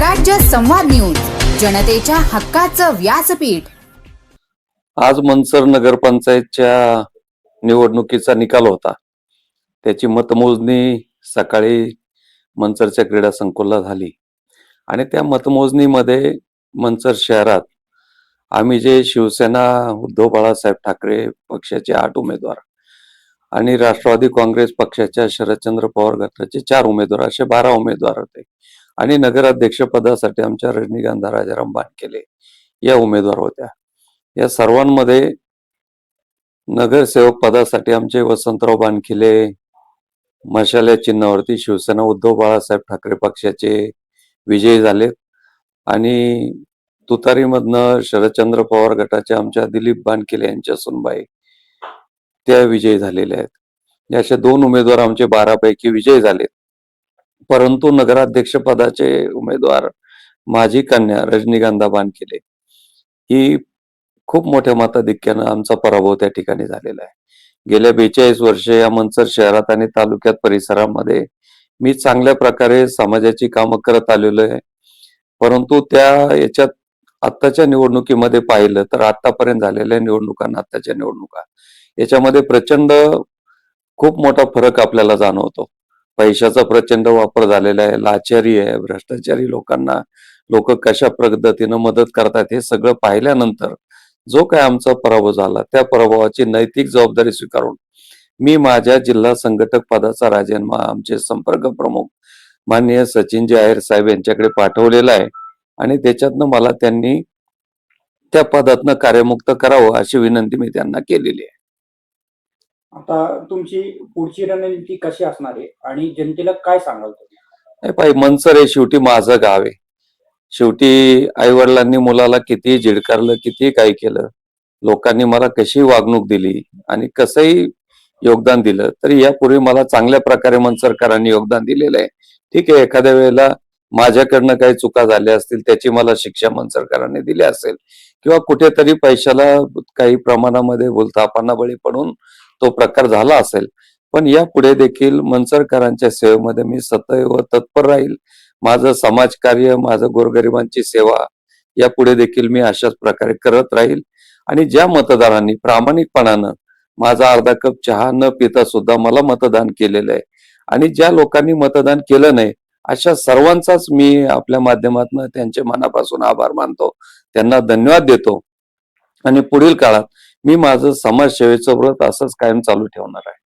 स्वराज्य संवाद न्यूज, जनतेच्या हक्काचं व्यासपीठ। आज मनसर नगरपंचायतच्या निवडणुकीचा निकाल होता। त्याची मतमोजणी सकाळी मनसरच्या क्रीडा संकुलात झाली आणि त्या मतमोजणीमध्ये मनसर शहरात आम्ही जे शिवसेना उद्धव बाळासाहेब ठाकरे पक्षाचे 8 उमेदवार आणि राष्ट्रवादी काँग्रेस पक्षाच्या शरदचंद्र पवार गटाचे 4 उमेदवार असे 12 उमेदवार होते आणि नगराध्यक्ष पदासाठी आमच्या रजनीगंधा राजाराम बानकेले या उमेदवार होत्या। या सर्वांमध्ये नगरसेवक पदासाठी आमचे वसंतराव बानखिले मशाल या चिन्हावरती शिवसेना उद्धव बाळासाहेब ठाकरे पक्षाचे विजयी झालेत आणि तुतारीमधनं शरदचंद्र पवार गटाच्या आमच्या दिलीप बानखिले यांच्या सुनबाई त्या विजयी झालेल्या आहेत। असे 2 उमेदवार आमचे 12 पैकी विजयी झालेत, परंतु नगराध्यक्ष पदाचे उमेदवार माझी कन्या रजनीगंधा बानखिले ही खूप मोठ्या मताधिक्यानं आमचा पराभव त्या ठिकाणी झालेला आहे। गेल्या 42 वर्षे या मनसर शहरात आणि तालुक्यात परिसरामध्ये मी चांगल्या प्रकारे समाजाची कामं करत आलेलो आहे, परंतु त्या याच्यात आत्ताच्या निवडणुकीमध्ये पाहिलं तर आतापर्यंत झालेल्या निवडणुकांना आत्ताच्या निवडणुका याच्यामध्ये प्रचंड खूप मोठा फरक आपल्याला जाणवतो। पैशाचा प्रचंड वापर झालेला आहे, लाचारी आहे, भ्रष्टाचारी लोकांना लोक कशा पद्धतीनं मदत करतात हे सगळं पाहिल्यानंतर जो काय आमचा पराभव झाला त्या पराभवाची नैतिक जबाबदारी स्वीकारून मी माझ्या जिल्हा संघटक पदाचा राजीनामा आमचे संपर्क प्रमुख माननीय सचिनजी आहेर साहेब यांच्याकडे पाठवलेला आहे आणि त्याच्यातनं मला त्यांनी त्या पदातनं कार्यमुक्त करावं अशी विनंती मी त्यांना केलेली आहे। आता तुमची पुढची रणनीती कशी असणार आहे आणि जनतेला काय सांगाल तुम्ही? पाहिजे मनसर हे शेवटी माझं गाव आहे। शेवटी आई वडिलांनी मुलाला किती झिडकारलं, किती काय केलं, लोकांनी मला कशी वागणूक दिली आणि कसंही योगदान दिलं, तरी यापूर्वी मला चांगल्या प्रकारे मनसरकरांनी योगदान दिलेलं आहे। ठीक आहे, एखाद्या वेळेला माझ्याकडनं काही चुका झाल्या असतील त्याची मला शिक्षा मनसरकरांनी दिली असेल किंवा कुठेतरी पैशाला काही प्रमाणामध्ये भूलथापांना बळी पडून तो प्रकार झाला असेल, पण यापुढे देखील मनसरकरांच्या सेवेमध्ये मी सदैव तत्पर राहील। माझं समाजकार्य, माझं गोरगरिबांची सेवा यापुढे देखील मी अशाच प्रकारे करत राहील आणि ज्या मतदारांनी प्रामाणिकपणानं माझा अर्धा कप चहा न पिता सुद्धा मला मतदान केलेलं आहे आणि ज्या लोकांनी मतदान केलं नाही अशा सर्वांचाच मी आपल्या माध्यमातून त्यांचे मनापासून आभार मानतो, त्यांना धन्यवाद देतो आणि पुढील काळात मी माझं समाजसेवेचं व्रत असंच कायम चालू ठेवणार आहे।